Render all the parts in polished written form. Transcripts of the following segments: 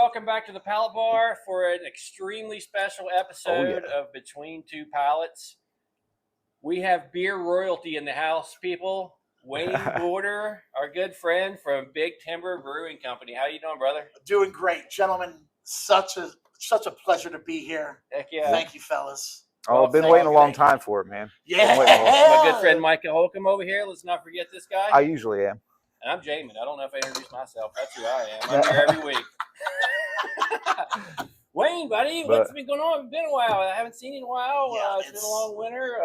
welcome back to the Pallet Bar for an extremely special episode of Between Two Pallets. We have beer royalty in the house, people. Wayne Border, our good friend from Big Timber Brewing Company. How you doing, brother? Doing great, gentlemen. Such a pleasure to be here. Heck yeah. Thank you, fellas. Oh, I've been waiting a long time for it, man. Yeah. My good friend Micah Holcomb over here. Let's not forget this guy. I usually am. And I'm Jamin. I don't know if I introduced myself. That's who I am. I'm here every week. Wayne, buddy, what's been going on? It's been a while. I haven't seen you in a while. It's been a long winter.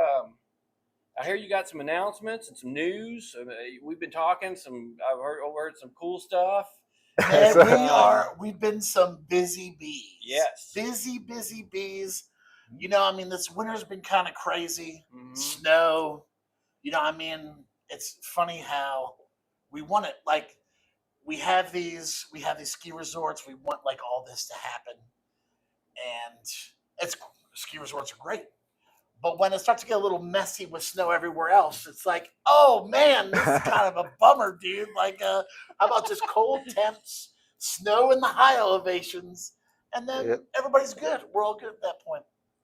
I hear you got some announcements and some news. We've been talking. I've heard some cool stuff. Man, we've been some busy bees. Yes. Busy bees. You know, I mean, this winter's been kind of crazy. Mm-hmm. Snow. You know, I mean, it's funny how we want it. Like, we have these ski resorts. We want like all this to happen. And ski resorts are great. But when it starts to get a little messy with snow everywhere else, it's like, oh man, this is kind of a bummer, dude. Like, how about just cold temps, snow in the high elevations, and then everybody's good. We're all good at that point.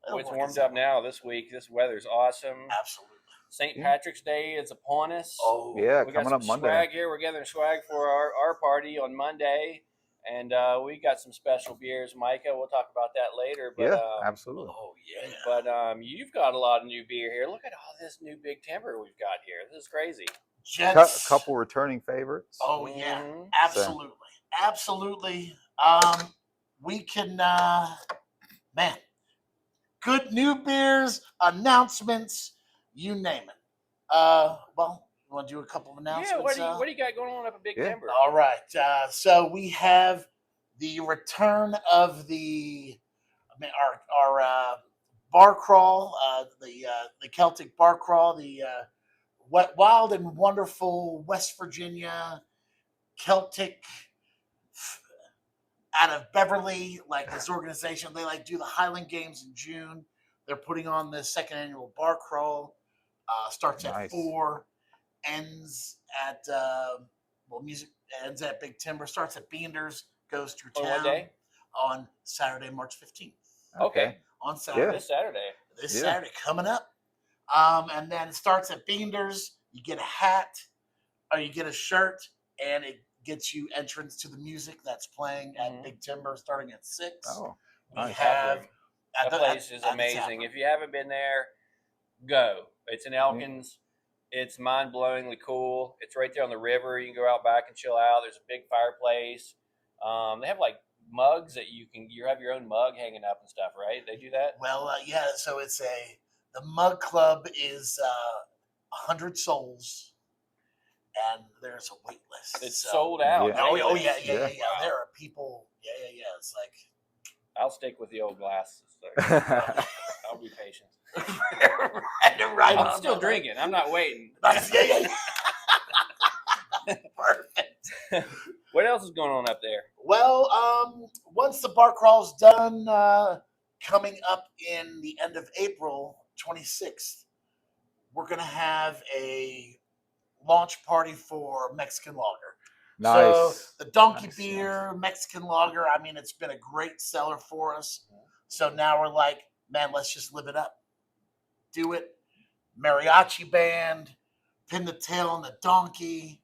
It's warmed up now this week. This weather's awesome. Absolutely. St. Patrick's Day is upon us. Oh, yeah, we coming got up some Monday. Swag here. We're gathering swag for our party on Monday. And we got some special beers, Micah. We'll talk about that later. But, absolutely. Oh, yeah. But you've got a lot of new beer here. Look at all this new Big Timber we've got here. This is crazy. A couple returning favorites. Oh, yeah. Absolutely. Absolutely. We can, man, good new beers, announcements, you name it. Well, you want to do a couple of announcements? Yeah, what do you got going on up at Big Timber? All right. So we have the return of our bar crawl, the Celtic bar crawl, the wild and wonderful West Virginia Celtic out of Beverly, like this organization. They like do the Highland Games in June. They're putting on the second annual bar crawl. Starts at 4, ends at music ends at Big Timber, starts at Beander's, goes through town on Saturday, March 15th. Okay. On Saturday. This Saturday coming up. And then it starts at Beander's. You get a hat or you get a shirt, and it gets you entrance to the music that's playing at Big Timber starting at 6. Oh, we have that place is amazing. If you haven't been there, go. It's in Elkins. It's mind-blowingly cool. It's right there on the river. You can go out back and chill out. There's a big fireplace. They have like mugs that you have your own mug hanging up and stuff, right? They do that? Well, yeah. So the mug club is 100 souls, and there's a wait list. It's sold out. Yeah. Oh yeah. Wow. There are people. Yeah. It's like I'll stick with the old glasses. I'll be patient. right. I'm still drinking. I'm not waiting. Yeah. Perfect. What else is going on up there? Well, once the bar crawl's done, coming up in the end of April, 26th, we're going to have a launch party for Mexican lager. Nice. So the donkey beer, Mexican lager, I mean, it's been a great seller for us. So now we're like, man, let's just live it up. Do it. Mariachi band, pin the tail on the donkey.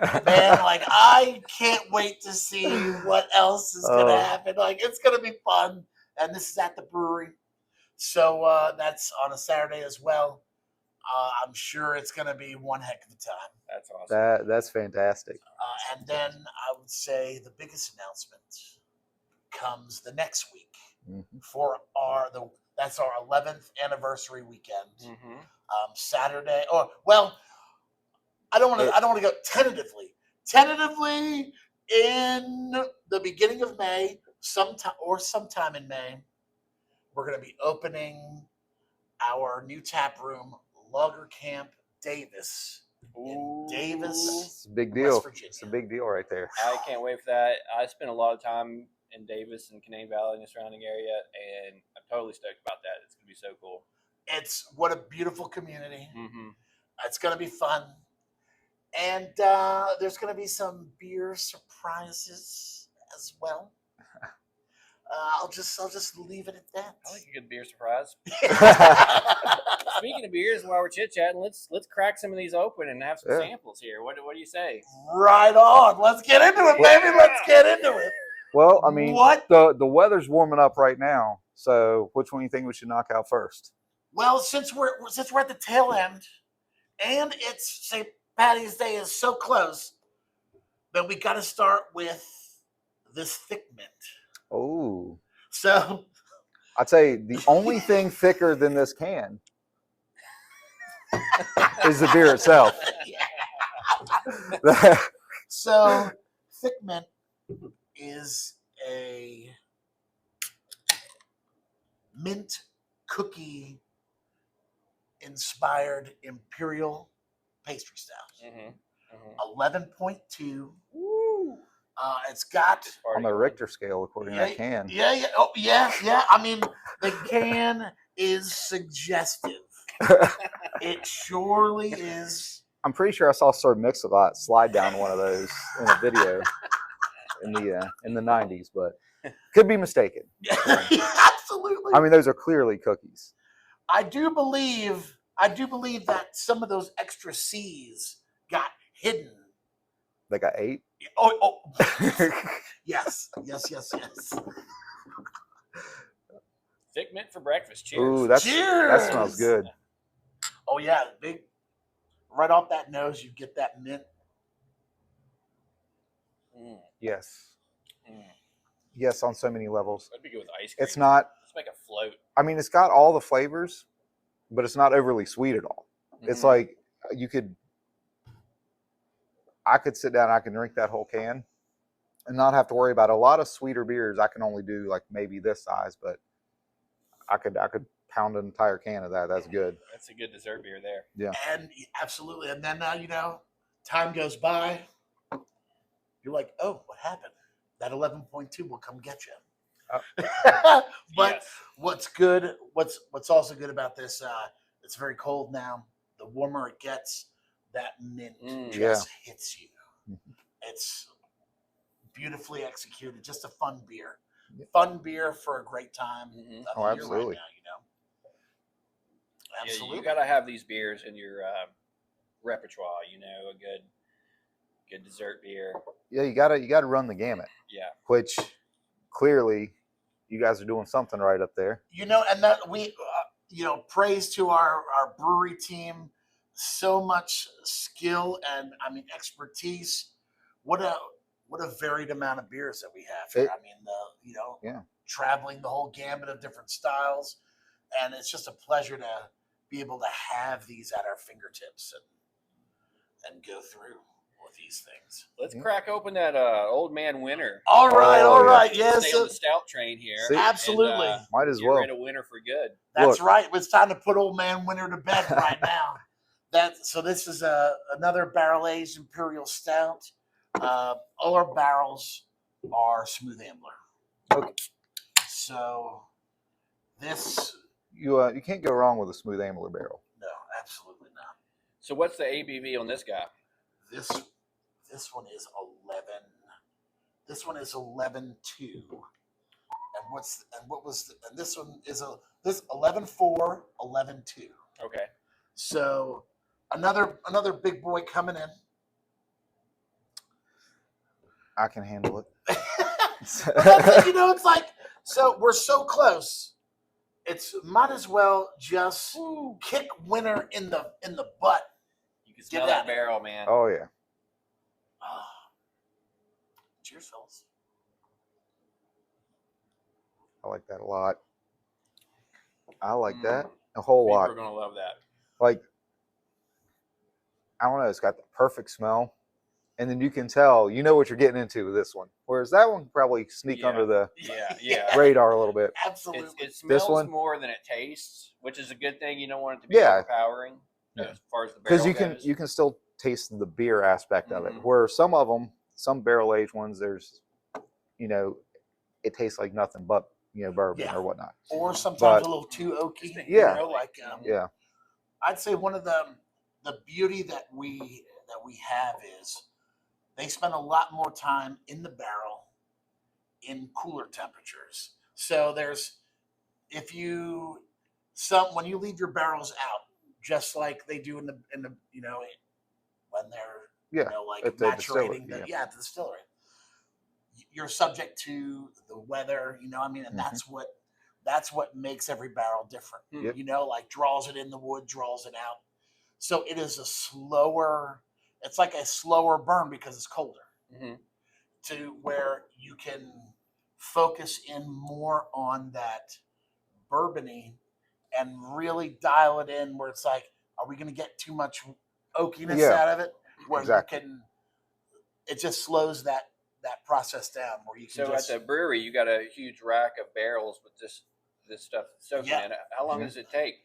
Man, like, I can't wait to see what else is going to happen. Like, it's going to be fun. And this is at the brewery. So that's on a Saturday as well. I'm sure it's going to be one heck of a time. That's awesome. That's fantastic. And then I would say the biggest announcement comes the next week for that's our 11th anniversary weekend. Saturday. I don't want to go tentatively. Tentatively in the beginning of May, sometime in May, we're going to be opening our new tap room, Lager Camp Davis. In Davis, it's a big deal. West Virginia. It's a big deal right there. I can't wait for that. I spent a lot of time in Davis and Canaan Valley and the surrounding area, and I'm totally stoked about that. It's going to be so cool. What a beautiful community. It's going to be fun. And there's going to be some beer surprises as well. I'll just leave it at that. I like a good beer surprise. Speaking of beers, while we're chit chatting, let's crack some of these open and have some samples here. What do you say? Right on. Let's get into it, baby. Let's get into it. Well, I mean, What? the weather's warming up right now. So, which one do you think we should knock out first? Well, since we're at the tail end, and it's St. Patty's Day is so close, then we got to start with this thick mint. Oh, So I'd say the only thing thicker than this can is the beer itself. So thick mint is a mint cookie inspired Imperial pastry stout. 11.2. It's got On the Richter scale, according to that can. Yeah. Oh, yeah. I mean, the can is suggestive. It surely is. I'm pretty sure I saw Sir Mix-a-Lot slide down one of those in a video in the 90s, but could be mistaken. Absolutely. I mean, those are clearly cookies. I do believe that some of those extra C's got hidden. They got 8. Oh. Yes. Thick mint for breakfast. Cheers. Ooh, that Cheers. smells good. Oh yeah, big. Right off that nose, you get that mint. Yes. Yes, on so many levels. That'd be good with ice cream. It's not. Let's make a float. I mean, it's got all the flavors, but it's not overly sweet at all. It's like I could sit down, I can drink that whole can and not have to worry about a lot of sweeter beers. I can only do like maybe this size, but I could pound an entire can of that. That's good. That's a good dessert beer there. Yeah. And absolutely. And then time goes by. You're like, oh, what happened? That 11.2 will come get you. But yes. What's good? What's also good about this? It's very cold now. The warmer it gets, that mint just hits you. It's beautifully executed. Just a fun beer. Fun beer for a great time. Oh, absolutely. Right now, Absolutely. Yeah, you got to have these beers in your repertoire. A good dessert beer. Yeah, you gotta run the gamut. Yeah. Which clearly you guys are doing something right up there. And that we, praise to our brewery team. So much skill and expertise. What a varied amount of beers that we have here. Traveling the whole gamut of different styles, and it's just a pleasure to be able to have these at our fingertips and go through with these things. Let's crack open that Old Man Winter. All right. Yes. Yes, Stay on the stout train here. See? Absolutely. And, might as get well. rid of winter for good. That's right. It's time to put Old Man Winter to bed right now. So this is another barrel-aged Imperial Stout. All our barrels are Smooth Ambler. Okay. So this You can't go wrong with a Smooth Ambler barrel. no, absolutely not. So what's the ABV on this guy? This one is 11. This one is 11.2. And this one is this 11.4, 11.2. Okay. So another big boy coming in. I can handle it. It's like, so we're so close. It's might as well just kick winter in the butt. You can smell that barrel, man. Oh yeah. Cheers, fellas. I like that a lot. I like that a whole lot. We're gonna love that. Like, I don't know, it's got the perfect smell. And then you can tell, what you're getting into with this one. Whereas that one probably sneak under the radar a little bit. Absolutely. It smells more than it tastes, which is a good thing. You don't want it to be overpowering as far as the barrel Because you can still taste the beer aspect of it. Where some barrel aged ones, there's, it tastes like nothing but bourbon or whatnot. Or sometimes a little too oaky. Yeah. I'd say one of the beauty that we have is they spend a lot more time in the barrel in cooler temperatures. So when you leave your barrels out, just like they do in the when they're at the distillery, maturating at the distillery, you're subject to the weather, and that's what makes every barrel different. Yep. Like draws it in the wood, draws it out. So it is it's like a slower burn because it's colder. To where you can focus in more on that bourbony and really dial it in where it's like, are we going to get too much oakiness out of it? Where it just slows that process down where you can at the brewery, you got a huge rack of barrels with this stuff soaking in it. How long does it take?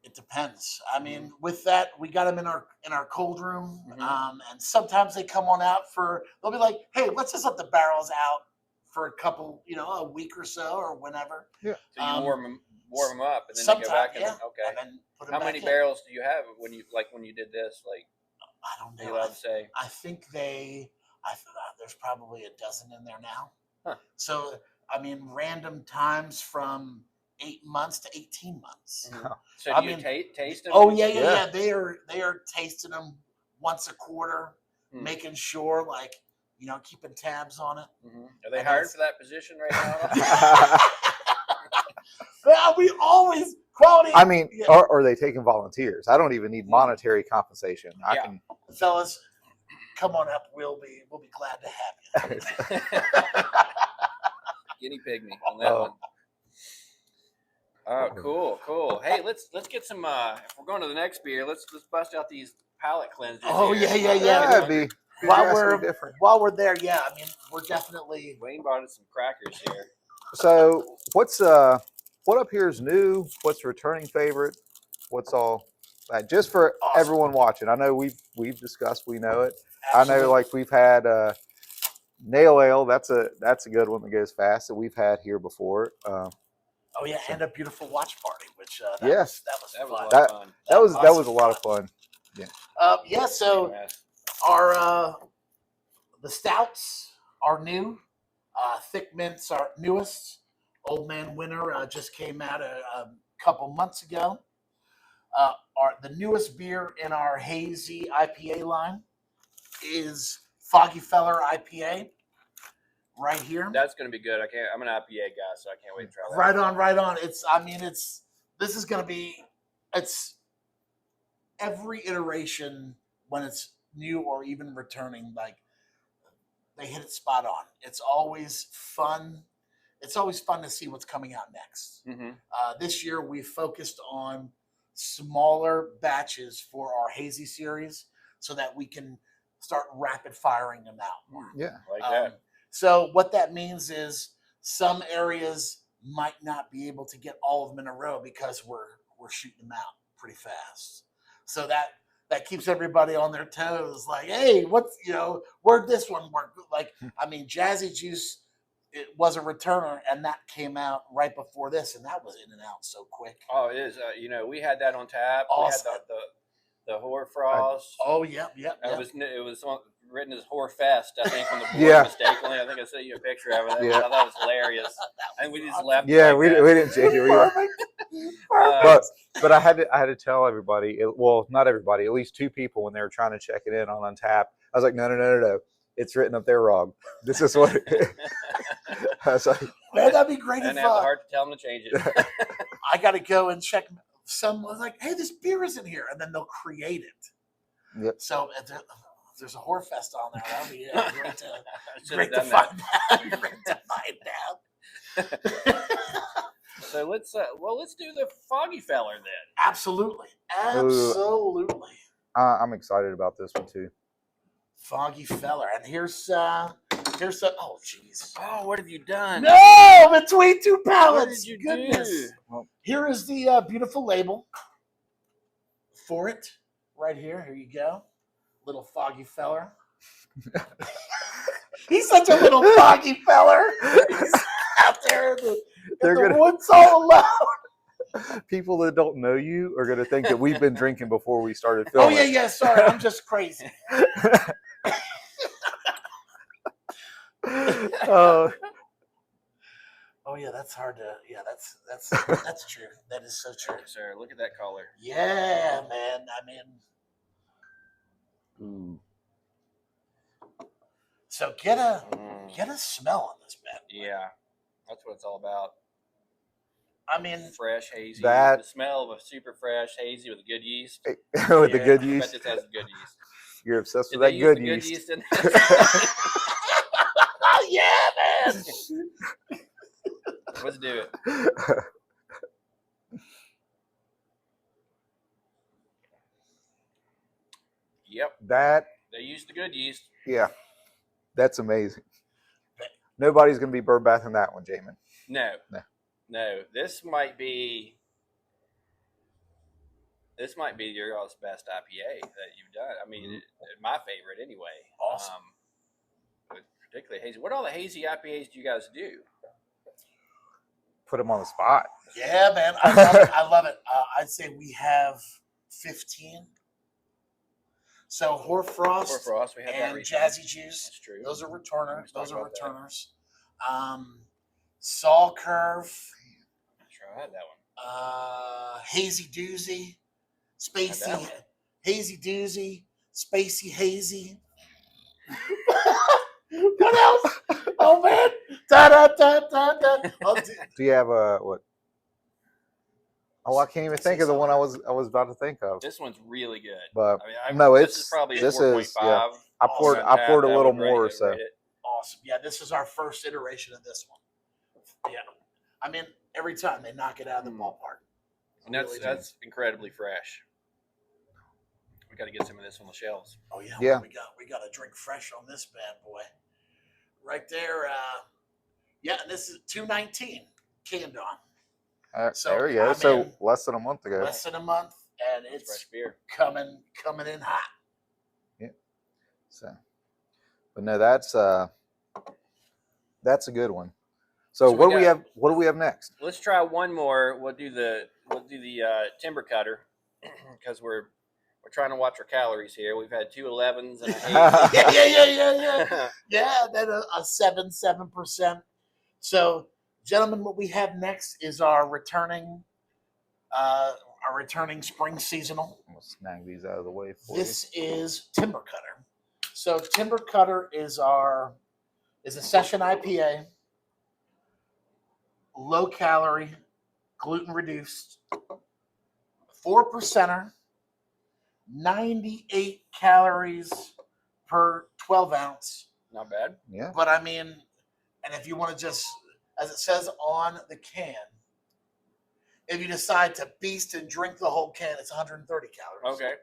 It depends. I mean, with that, we got them in our cold room, and sometimes they come on out they'll be like, hey, let's just let the barrels out for a couple, a week or so or whenever. Yeah. So you warm them up and then you go back and then And then put them How back many in. barrels do you have when you did this? Like, I don't know. Are you allowed to say? I think there's probably a dozen in there now. Huh. So, I mean, random times from 8 months to 18 months. So do you taste them? Oh yeah. They are tasting them once a quarter, making sure, like, keeping tabs on it. Are they hired for that position right now? Well, we always quality. I mean, are they taking volunteers? I don't even need monetary compensation. I can. Fellas, come on up. We'll be glad to have you. Guinea pig me on that one. Oh, cool. Hey, let's get some. If we're going to the next beer, let's bust out these palate cleansers. Oh here. yeah. Different. While we're there, I mean, we're definitely. Wayne bought us some crackers here. So what up here is new? What's returning favorite? What's all just for everyone watching? I know we've discussed. We know it. Absolutely. I know, like, we've had Nail Ale. That's a good one that goes fast that we've had here before. And a beautiful watch party, which that was fun. That was a lot of fun. Yeah. So our the stouts are new. Thic Mints are newest. Old Man Winter just came out a couple months ago. The newest beer in our Hazy IPA line is Foggy Feller IPA. Right here. That's going to be good. I'm an IPA guy, so I can't wait to try that. Right on. This is going to be, it's every iteration when it's new or even returning, like, they hit it spot on. It's always fun. It's always fun to see what's coming out next. This year we focused on smaller batches for our Hazy series so that we can start rapid firing them out more. Yeah. Like that. So what that means is some areas might not be able to get all of them in a row because we're shooting them out pretty fast. So that keeps everybody on their toes. Like, hey, where'd this one work? Like, I mean, Jazzy Juice, it was a returner, and that came out right before this, and that was in and out so quick. Oh, it is. We had that on tap. Awesome. We had the Hoarfrost. It was written as Horfest, I think, on the board mistakenly. I think I sent you a picture of it. I thought that was hilarious. And we just left. Yeah, we didn't change it. But I had to tell everybody. Not everybody. At least two people when they were trying to check it in on Untappd. I was like, no. It's written up there wrong. This is what. I was like, man, that'd be great. And have the heart to tell them to change it. I got to go and check. Someone's like, hey, this beer isn't here, and then they'll create it. Yep. So if there's a Horfest on there, that'd be great to find out. Great to find out. So let's do the Foggy Feller then. Absolutely. I'm excited about this one too. Foggy Feller, and here's some. Oh, jeez. Oh, what have you done? No, between two pallets. What did you do? Well, here is the beautiful label for it, right here. Here you go, little Foggy Feller. He's such a little Foggy Feller. He's out there in the woods all alone. People that don't know you are going to think that we've been drinking before we started filming. Oh yeah. Sorry, I'm just crazy. Oh yeah, that's hard to. Yeah, that's true. That is so true. Thank you, sir. Look at that color. Yeah, man. I mean, so get a smell on this bad boy. Yeah, that's what it's all about. I mean, fresh hazy. That- the smell of a super fresh hazy with good yeast. With the good I bet yeast. this has good yeast. You're obsessed Did with they that good use the yeast. good yeast in this? yeah, man. Let's do it. Yep. That. They used the good yeast. Yeah. That's amazing. Nobody's going to be bird bathing that one, Jamin. No. This might be your y'all's best IPA that you've done. I mean, my favorite anyway. Awesome. Particularly hazy. What all the hazy IPAs do you guys do? Put them on the spot. Yeah, man. I love it. I'd say we have 15. So Hoarfrost we had and that recently. Jazzy Juice. That's true. Those are returners. Let's talk about that. Saw Curve. I'm sure I had that one. Hazy Doozy. Spacey. Hazy Doozy. Spacey Hazy. What else? Oh man! Da da da da da. Do you have a what? Oh, I can't even think of the one I was about to think of. This one's really good. But I mean, no, this is probably this 4.5. is yeah. I poured a little more. So awesome. Yeah, this is our first iteration of this one. Yeah, I mean, every time they knock it out of the ballpark. And that's incredibly fresh. We got to get some of this on the shelves. Oh yeah. Yeah. We got to drink fresh on this bad boy. Right there. Yeah, and this is 219 canned on. So, there you go. I So mean, less than a month ago. Less than a month, and Fresh it's beer. coming in hot. Yeah. So, but no, that's a good one. So what do we have? What do we have next? Let's try one more. We'll do the timber cutter because we're trying to watch our calories here. We've had 2 11s and a hazy. yeah. Yeah, then a 7%. So, gentlemen, what we have next is our returning spring seasonal. I'm gonna snag these out of the way for This is Timber Cutter. So Timber Cutter is a session IPA, low calorie, gluten reduced, 4%er, 98 calories per 12 ounce. Not bad. you. Yeah. But I mean, and if you want to just, as it says on the can, if you decide to beast and drink the whole can, it's 130 calories. Okay.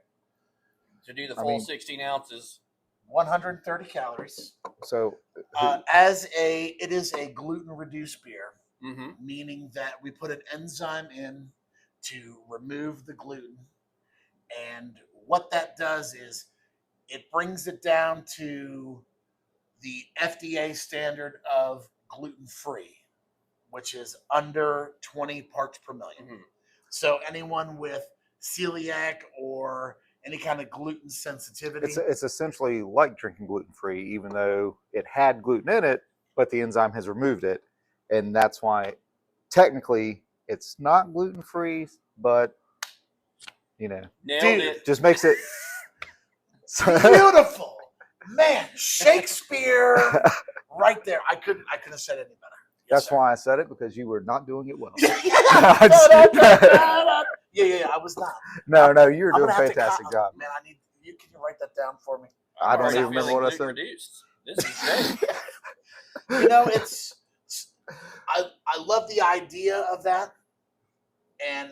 To do the full 16 ounces. 130 calories. So it is a gluten reduced beer, meaning that we put an enzyme in to remove the gluten. And what that does is it brings it down to the FDA standard of gluten free, which is under 20 parts per million. So anyone with celiac or any kind of gluten sensitivity, it's essentially like drinking gluten free, even though it had gluten in it, but the enzyme has removed it, and that's why technically it's not gluten free, but Nailed Dude, it. just makes it beautiful, man. Shakespeare, right there. I couldn't have said it any better. Yes, That's why I said it, because you were not doing it well. Yeah, I was not. No, you were I'm doing a gonna have to fantastic job. Man, I need you. Can you write that down for me? I don't already even remember feeling what I said. reduced. This is great. It's I love the idea of that, and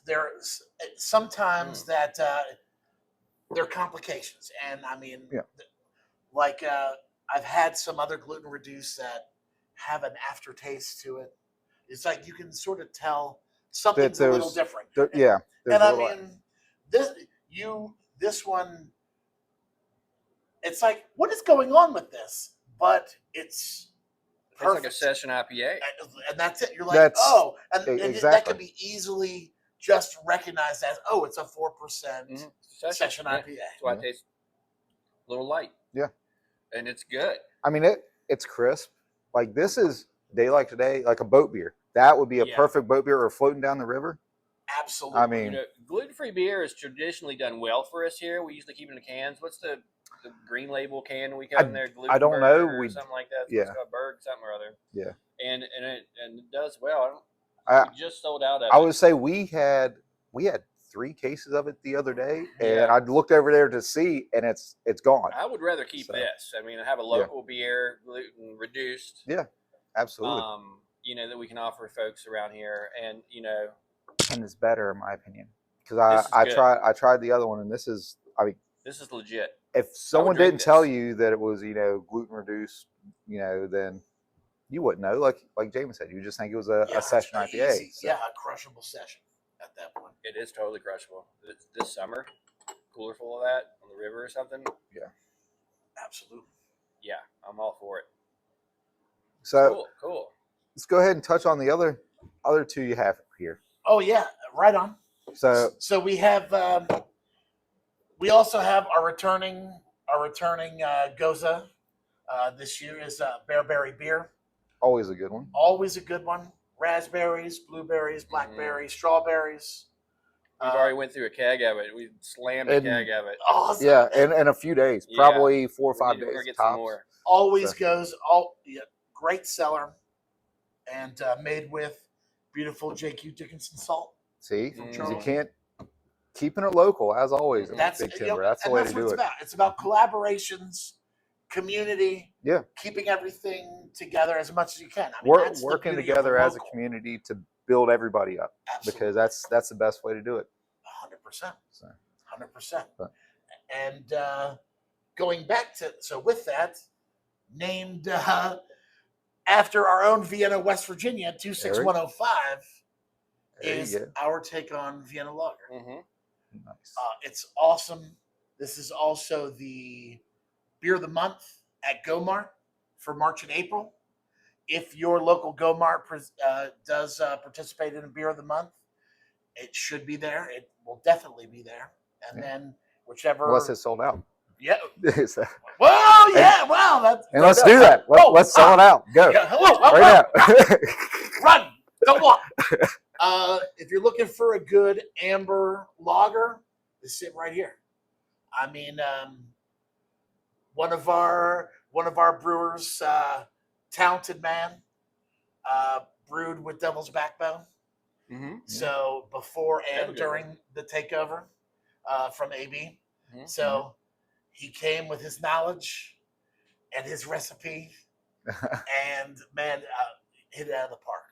there's sometimes that there are complications, and I mean, like I've had some other gluten reduced that have an aftertaste to it. It's like you can sort of tell something's a little different. And I mean, this one, it's like, what is going on with this? But it's perfect. Like a session IPA. And that's it. You're like, and that could be easily just recognized as, it's a 4% session IPA. That's why it tastes a little light. Yeah. And it's good. I mean, It's crisp. Like this is day like today, like a boat beer. That would be a perfect boat beer or floating down the river. Absolutely. I mean, gluten-free beer is traditionally done well for us here. We usually keep it in the cans. What's the green label can we got in there? I don't know. Or something like that. Yeah. It's called Berg something or other. Yeah. And it does well. We just sold out of it. I would say we had 3 cases of it the other day, and I looked over there to see, and it's gone. I would rather keep this. I mean, have a local beer, gluten reduced. Yeah, absolutely. That we can offer folks around here, and and it's better in my opinion because I tried the other one, and this is legit. If someone didn't tell you that it was gluten reduced, then you wouldn't know. Like James said, you just think it was a session IPA. So. Yeah, a crushable session at that point. It is totally crushable. This summer, cooler full of that on the river or something. Yeah, absolutely. Yeah, I'm all for it. So cool. Let's go ahead and touch on the other 2 you have here. Oh yeah, right on. So we have we also have our returning Gose. This year is Bearberry beer. Always a good one. Always a good one. Raspberries, blueberries, blackberries, strawberries. We've already went through a keg of it. We slammed a keg of it. Awesome. Yeah, in a few days, probably 4 or 5 days. We're gonna get some more. Always goes. Great seller, and made with beautiful J.Q. Dickinson salt. See, you can't keeping it local as always. That's Big Timber. That's the way to do it. It's about collaborations, community. Yeah, keeping everything together as much as you can. I mean, working together as a community to build everybody up. Absolutely. Because that's the best way to do it. 100%. 100%. And going back to with that, named after our own Vienna, West Virginia, 26105 is our take on Vienna Lager. Mm-hmm. Nice. It's awesome. This is also the beer of the month at Gomart for March and April. If your local Gomart does participate in a beer of the month, it should be there. It will definitely be there. And then whichever, unless it's sold out. Yeah. Well, yeah. Well, that's. And let's do that. Let's sell it out. Go. Yeah, hello. Right now. Run. Don't walk. If you're looking for a good amber lager, it's sitting right here. I mean, one of our brewers, talented man, brewed with Devil's Backbone. Mm-hmm. So before and during the takeover from AB, so he came with his knowledge and his recipe, and man, hit it out of the park.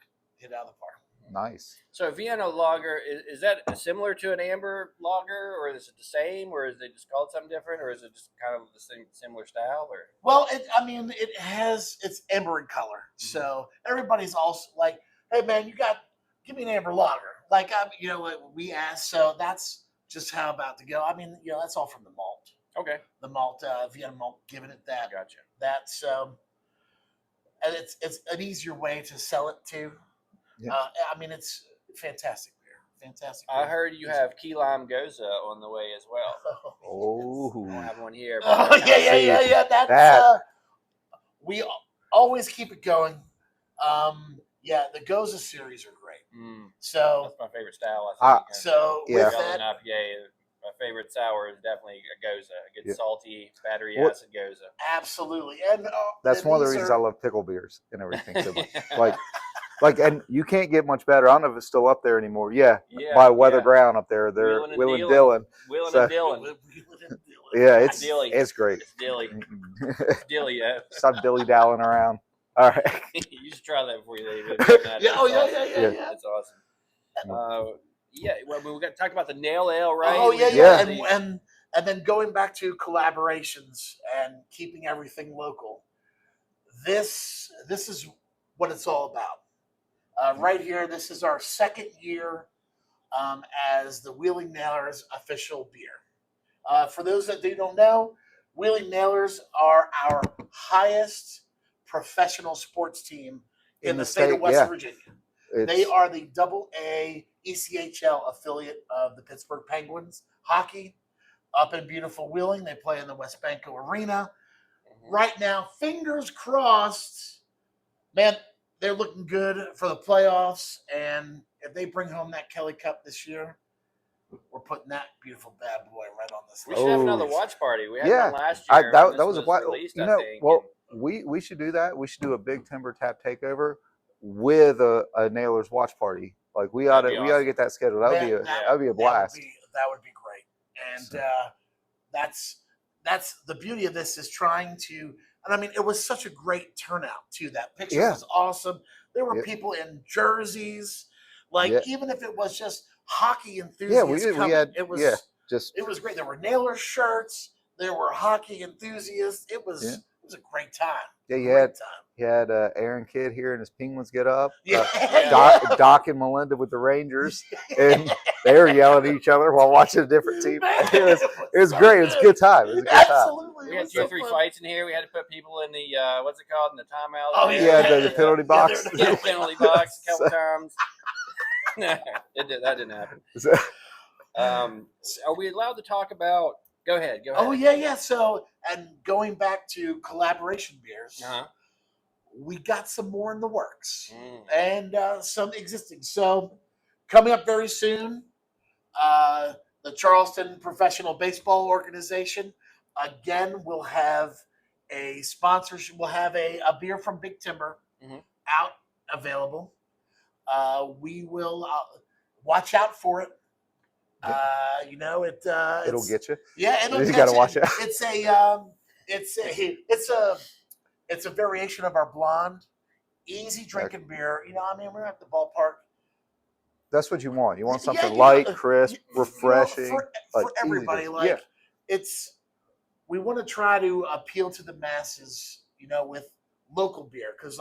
Nice. So Vienna Lager, is that similar to an amber lager, or is it the same, or is it just called something different, or is it just kind of the same similar style? Or well, it has it's amber in color, so everybody's also like, hey man, give me an amber lager. Like we asked, so that's just how about to go. I mean, that's all from the malt. Okay. The malt, Vienna malt, giving it that. Gotcha. That's and it's an easier way to sell it too. Yeah. I mean, it's fantastic beer. Fantastic. I heard you have key lime Gose on the way as well. Oh. I don't have one here. Oh yeah. That's we always keep it going. The Gose series are great. So that's my favorite style. I think. With that, my favorite sour is definitely a Gose. A good salty battery acid Gose. Absolutely, and that's one of the reasons I love pickle beers and everything so much. And you can't get much better. I don't know if it's still up there anymore. By Weather Brown up there. They're Will and Dylan. Yeah, it's great. It's Dilly. It's Dilly, yeah. Stop dilly-dallying around. All right. You should try that before you leave. Yeah. That's awesome. Well, we got to talk about the Nail Ale, right? Oh yeah. And then going back to collaborations and keeping everything local. This is what it's all about. Right here, this is our second year as the Wheeling Nailers official beer. For those that don't know, Wheeling Nailers are our highest professional sports team in the state of West Virginia. They are the AA ECHL affiliate of the Pittsburgh Penguins hockey up in beautiful Wheeling. They play in the West Banco Arena. right now, fingers crossed, man, they're looking good for the playoffs. And if they bring home that Kelly Cup this year, we're putting that beautiful bad boy right on this We list. should have another watch party. We had Yeah. one last year. when That this was a released, you I know, think. well, we should do that. We should do a Big Timber Tap takeover with a Nailers watch party. Like we ought to awesome. get that scheduled. That would be a blast. That would be great. And that's the beauty of this is trying to. And I mean, it was such a great turnout too. That picture was awesome. There were people in jerseys, like even if it was just hockey enthusiasts. We had it was great. There were Nailer shirts. There were hockey enthusiasts. It was a great time. Yeah, you had Aaron Kidd here and his Penguins get up. Doc and Melinda with the Rangers, and they were yelling at each other while watching a different team. It was great. It was a good time. Absolutely. We had 2 or 3 fights in here. We had to put people in the what's it called in the timeout. Oh yeah, the penalty box. The penalty box a couple times. That didn't happen. Are we allowed to talk about? Go ahead. Oh yeah. So, and going back to collaboration beers, we got some more in the works and some existing. So, coming up very soon, the Charleston Professional Baseball Organization again will have a sponsorship. We'll have a beer from Big Timber out available. We will watch out for it. It'll get you. Yeah, you got to watch it. It's a variation of our blonde, easy drinking beer. I mean, we're at the ballpark. That's what you want. You want something light, crisp, refreshing, for everybody. We want to try to appeal to the masses, with local beer, because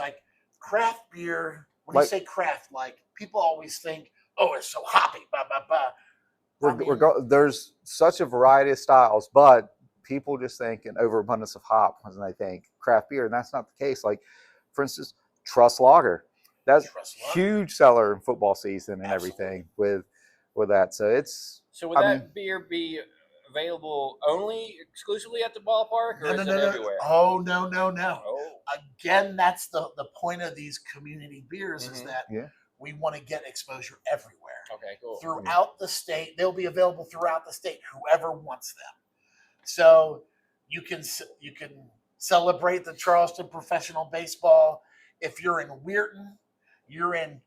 craft beer. When you say craft, people always think, oh, it's so hoppy, blah blah blah. There's such a variety of styles, but people just think an overabundance of hop when they think craft beer, and that's not the case. Like, for instance, Truss Lager. That's huge seller in football season and everything with that. So would that beer be available exclusively at the ballpark, or is it everywhere? Oh no. Oh. Again, that's the point of these community beers is that we want to get exposure everywhere. Okay, cool. Throughout the state, they'll be available throughout the state. Whoever wants them. So you can celebrate the Charleston Professional Baseball. If you're in Weirton, you're in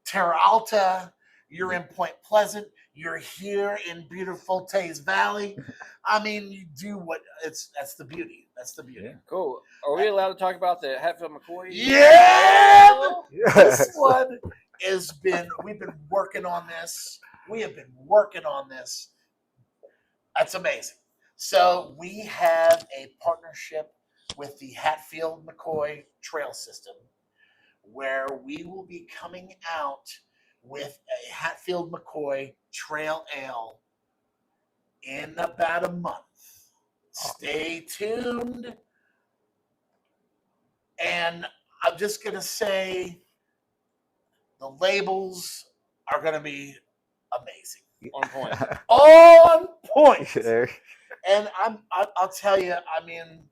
Terra Alta, you're in Point Pleasant, you're here in beautiful Taze Valley. I mean, you do that's the beauty. That's the beauty. Yeah. Cool. Are we allowed to talk about the Hatfield McCoy? Yeah! This one we've been working on this. We have been working on this. That's amazing. So we have a partnership with the Hatfield McCoy Trail System, where we will be coming out with a Hatfield McCoy Trail Ale in about a month. Stay tuned. And I'm just going to say the labels are going to be amazing. On point. On point. And I'll tell you, I mean,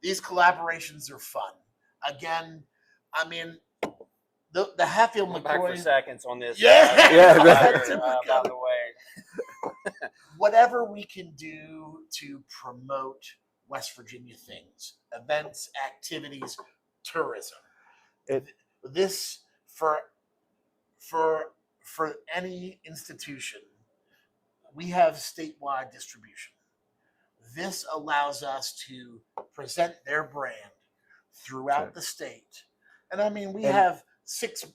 these collaborations are fun. Again, I mean, the Hatfield McCoy. Back for seconds on this. By the way. Whatever we can do to promote West Virginia things, events, activities, tourism. This for any institution, we have statewide distribution. This allows us to present their brand throughout the state. And I mean, we have 6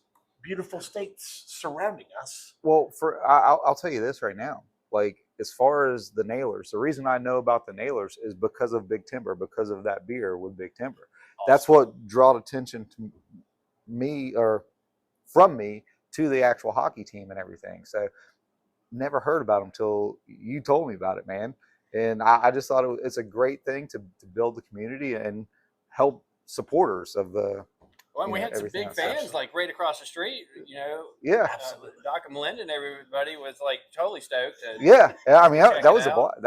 beautiful states surrounding us. Well, I'll tell you this right now. Like, as far as the Nailers, the reason I know about the Nailers is because of Big Timber, because of that beer with Big Timber. Awesome. That's what drew attention to me, or from me, to the actual hockey team and everything. So never heard about them till you told me about it, man. And I just thought it's a great thing to build the community and help supporters of the. Well, and we had some big fans right across the street. Yeah, absolutely. Doc and Melinda and everybody was totally stoked. I mean that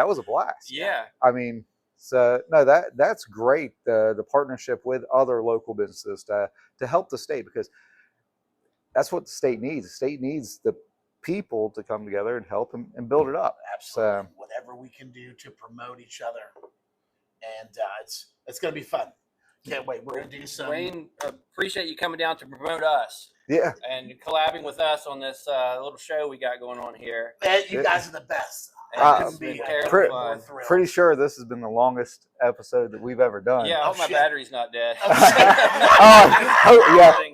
was a blast. Yeah, I mean, So no, that's great. The partnership with other local businesses to help the state, because that's what the state needs. The state needs the people to come together and help and build it up. Absolutely. So, Whatever we can do to promote each other, and it's going to be fun. Can't wait. We're going to do some. Wayne, appreciate you coming down to promote us. yeah. And collabing with us on this little show we got going on here. Man, you guys are the best. It's been terribly fun. Pretty sure this has been the longest episode that we've ever done. Yeah, I hope my battery's not dead.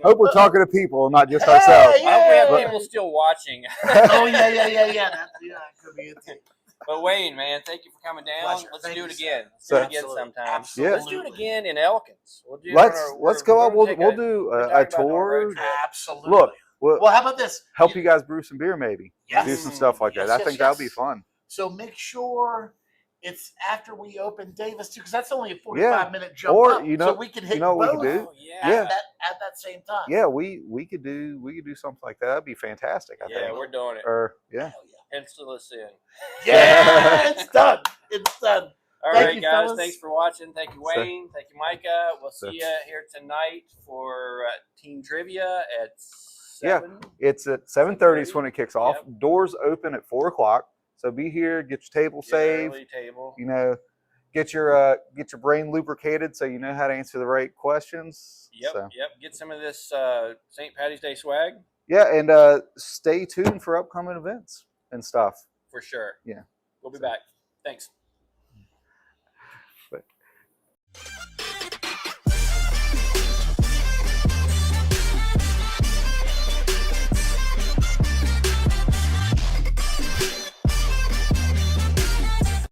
Hope we're talking to people, not just ourselves. I hope we have people still watching. Oh yeah. That could be it. But Wayne, man, thank you for coming down. Pleasure. Let's Thank do it you, again. sir. Let's do it again sometime. Absolutely. Let's do it again in Elkins. We'll do Let's go up. We'll do a tour. Absolutely. Look, well, how about this? help you guys brew some beer, maybe. Yes. Do some stuff like that. I think that would be fun. So make sure it's after we open Davis too, because that's only a 45-minute jump or, up. you know, so we can hit what we both could do? at that same time. Yeah, we could do something like that. That'd be fantastic. I think. we're doing it. Or yeah. Pencil us in. Yeah, it's done. It's done. All Thank right, you, guys. fellas. Thanks for watching. Thank you, Wayne. Thank you, Micah. We'll see you here tonight for Team Trivia at 7. It's at 7:30 is when it kicks off. Yep. Doors open at 4:00. So be here, get your table saved. Early table. You know, get your brain lubricated so you know how to answer the right questions. Yep. So. Yep. Get some of this St. Patty's Day swag. Yeah, and stay tuned for upcoming events and stuff. For sure. Yeah. We'll be back. Thanks.